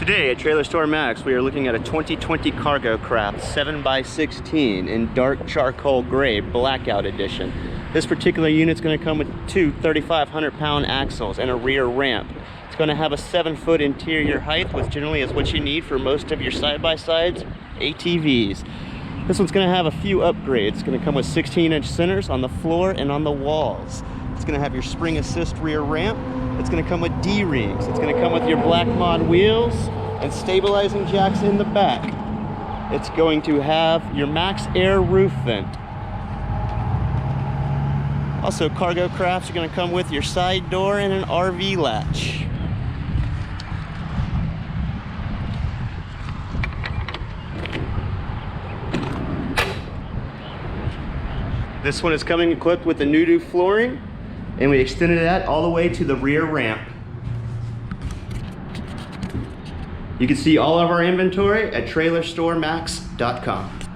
Today at Trailer Store Max, we are looking at a 2020 Cargo Craft 7x16 in dark charcoal gray, Blackout edition. This particular unit is going to come with two 3,500-pound axles and a rear ramp. It's going to have a 7-foot interior height, which generally is what you need for most of your side-by-sides, ATVs. This one's going to have a few upgrades. It's going to come with 16-inch centers on the floor and on the walls. It's going to have your spring assist rear ramp. It's going to come with D-rings. It's going to come with your black mod wheels and stabilizing jacks in the back. It's going to have your max air roof vent. Also, cargo crafts are going to come with your side door and an RV latch. This one is coming equipped with the Nudo flooring, and we extended that all the way to the rear ramp. You can see all of our inventory at trailerstoremax.com.